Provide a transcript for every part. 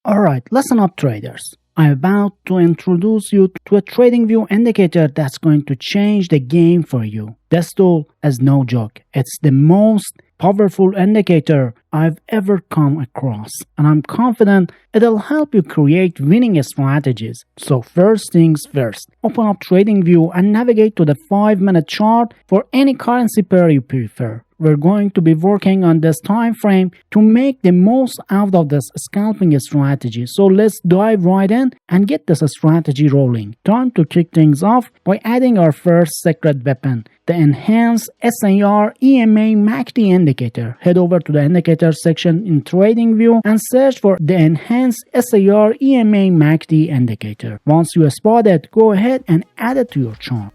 Alright, listen up traders. I'm about to introduce you to a TradingView indicator that's going to change the game for you. This tool is no joke. It's the most powerful indicator I've ever come across, and I'm confident it'll help you create winning strategies. So first things first, open up TradingView and navigate to the 5-minute chart for any currency pair you prefer. We're going to be working on this time frame to make the most out of this scalping strategy. So let's dive right in and get this strategy rolling. Time to kick things off by adding our first secret weapon, the enhanced SAR EMA MACD indicator. Head over to the indicator section in TradingView and search for the enhanced SAR EMA MACD indicator. Once you spot it, go ahead and add it to your chart.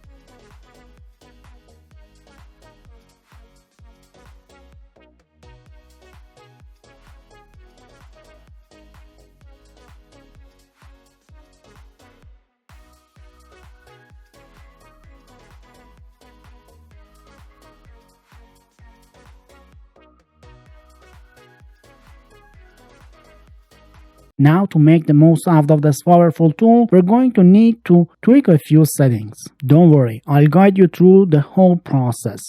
Now, to make the most out of this powerful tool, we're going to need to tweak a few settings. Don't worry, I'll guide you through the whole process.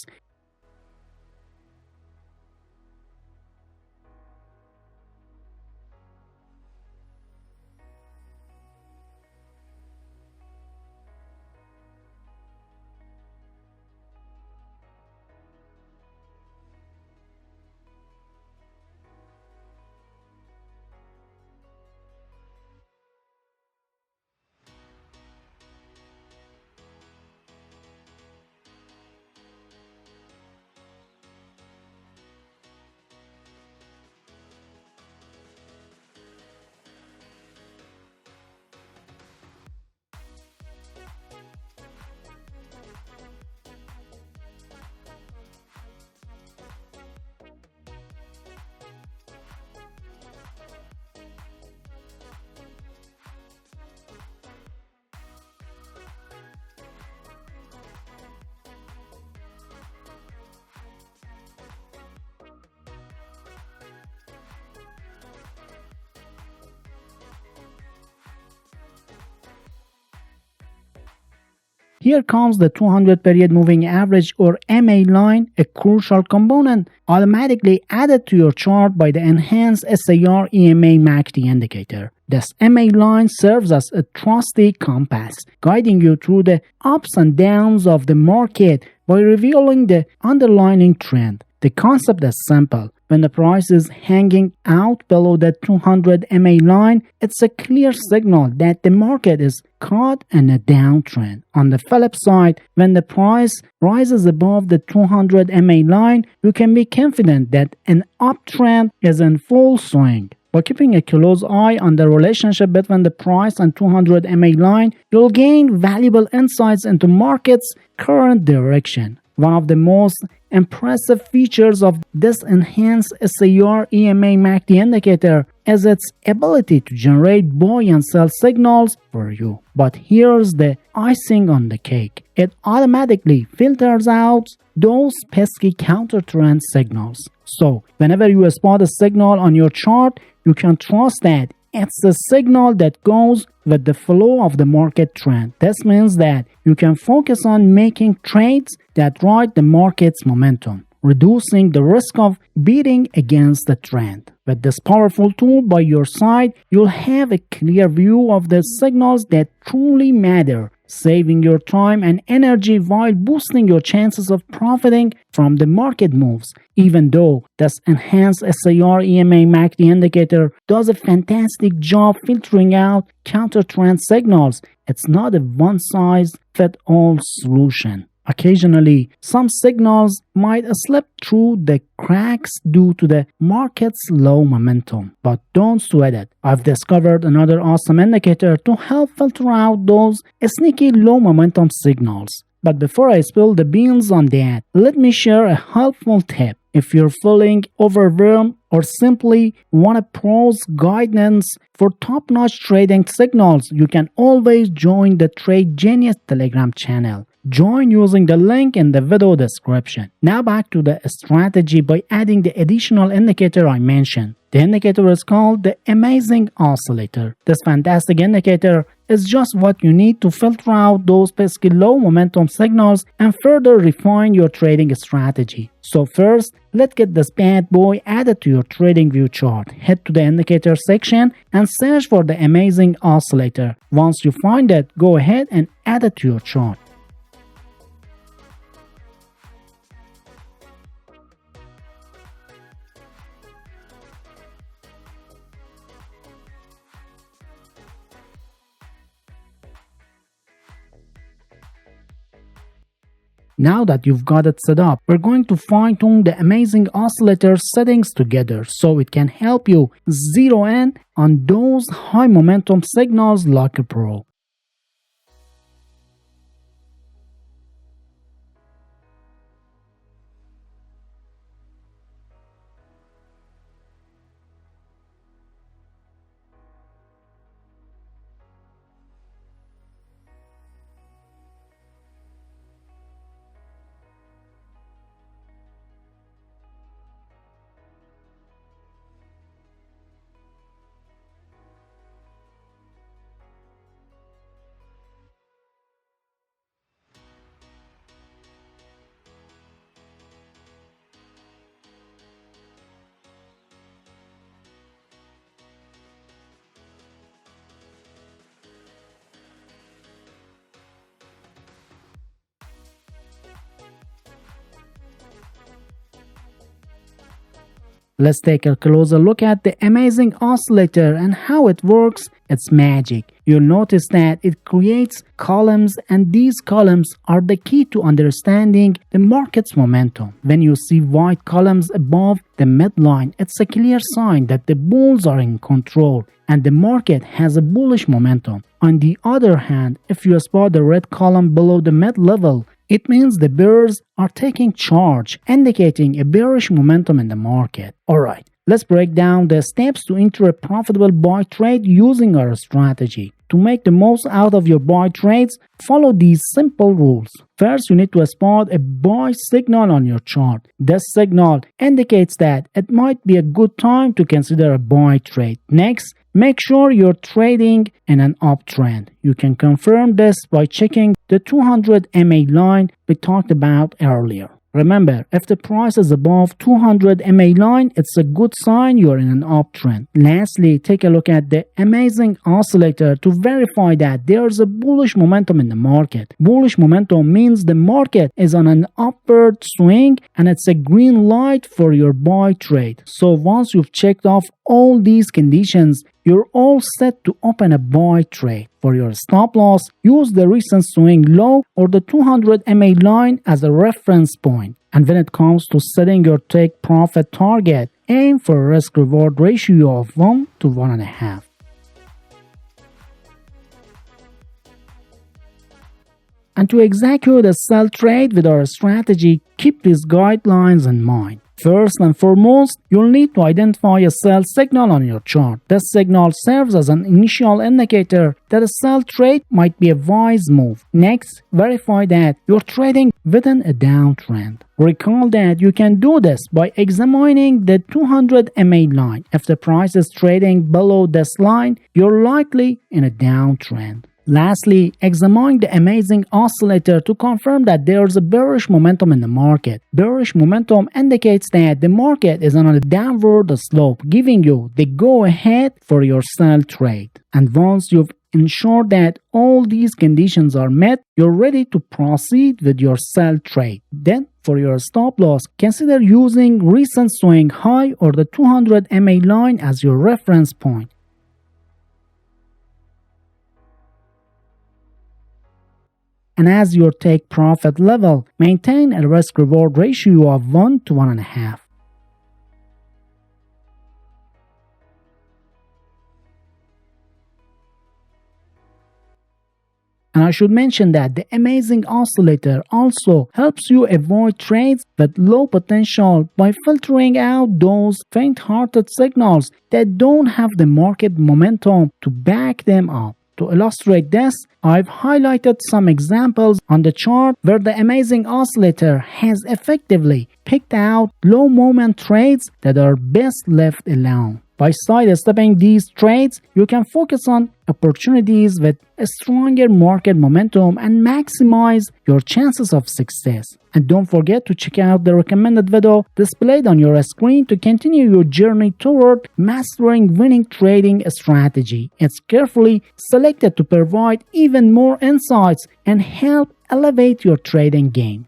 Here comes the 200 period moving average or MA line, a crucial component automatically added to your chart by the enhanced SAR EMA MACD indicator. This MA line serves as a trusty compass, guiding you through the ups and downs of the market by revealing the underlying trend. The concept is simple. When the price is hanging out below the 200 MA line, it's a clear signal that the market is caught in a downtrend. On the flip side, when the price rises above the 200 MA line, you can be confident that an uptrend is in full swing. By keeping a close eye on the relationship between the price and 200 MA line, you'll gain valuable insights into market's current direction. One of the most impressive features of this enhanced SAR EMA MACD indicator is its ability to generate buy and sell signals for you. But here's the icing on the cake. It automatically filters out those pesky counter-trend signals. So, whenever you spot a signal on your chart, you can trust that it's a signal that goes with the flow of the market trend. This means that you can focus on making trades that ride the market's momentum, reducing the risk of beating against the trend. With this powerful tool by your side, you'll have a clear view of the signals that truly matter, saving your time and energy while boosting your chances of profiting from the market moves. Even though this enhanced SAR EMA MACD indicator does a fantastic job filtering out counter-trend signals, it's not a one-size-fits-all solution. Occasionally, some signals might slip through the cracks due to the market's low momentum, but don't sweat it. I've discovered another awesome indicator to help filter out those sneaky low momentum signals. But before I spill the beans on that, let me share a helpful tip. If you're feeling overwhelmed or simply want a pro's guidance for top-notch trading signals, you can always join the TradeGenius Telegram channel. Join using the link in the video description. Now back to the strategy by adding the additional indicator I mentioned. The indicator is called the amazing oscillator. This fantastic indicator is just what you need to filter out those pesky low momentum signals and further refine your trading strategy. So first, let's get this bad boy added to your trading view chart. Head to the indicator section and search for the amazing oscillator. Once you find it, go ahead and add it to your chart. Now that you've got it set up, we're going to fine-tune the amazing oscillator settings together so it can help you zero in on those high momentum signals like a pro. Let's take a closer look at the amazing oscillator and how it works. It's magic. You'll notice that it creates columns, and these columns are the key to understanding the market's momentum. When you see white columns above the midline, it's a clear sign that the bulls are in control and the market has a bullish momentum. On the other hand, if you spot the red column below the mid-level, it means the bears are taking charge, indicating a bearish momentum in the market. Alright, let's break down the steps to enter a profitable buy trade using our strategy. To make the most out of your buy trades, follow these simple rules. First, you need to spot a buy signal on your chart. This signal indicates that it might be a good time to consider a buy trade. Next, make sure you're trading in an uptrend. You can confirm this by checking the 200 MA line we talked about earlier. Remember, if the price is above 200 MA line, it's a good sign you're in an uptrend. Lastly, take a look at the amazing oscillator to verify that there's a bullish momentum in the market. Bullish momentum means the market is on an upward swing and it's a green light for your buy trade. So once you've checked off all these conditions, you're all set to open a buy trade. For your stop loss, use the recent swing low or the 200 MA line as a reference point. And when it comes to setting your take profit target, aim for a risk-reward ratio of 1 to 1.5. And to execute a sell trade with our strategy, keep these guidelines in mind. First and foremost, you'll need to identify a sell signal on your chart. This signal serves as an initial indicator that a sell trade might be a wise move. Next, verify that you're trading within a downtrend. Recall that you can do this by examining the 200 MA line. If the price is trading below this line, you're likely in a downtrend. Lastly, examine the amazing oscillator to confirm that there's a bearish momentum in the market. Bearish momentum indicates that the market is on a downward slope, giving you the go-ahead for your sell trade. And once you've ensured that all these conditions are met, you're ready to proceed with your sell trade. Then, for your stop loss, consider using recent swing high or the 200 MA line as your reference point. And as your take profit level, maintain a risk-reward ratio of 1 to 1.5. And I should mention that the amazing oscillator also helps you avoid trades with low potential by filtering out those faint-hearted signals that don't have the market momentum to back them up. To illustrate this, I've highlighted some examples on the chart where the amazing oscillator has effectively picked out low moment trades that are best left alone. By sidestepping these trades, you can focus on opportunities with a stronger market momentum and maximize your chances of success. And don't forget to check out the recommended video displayed on your screen to continue your journey toward mastering winning trading strategy. It's carefully selected to provide even more insights and help elevate your trading game.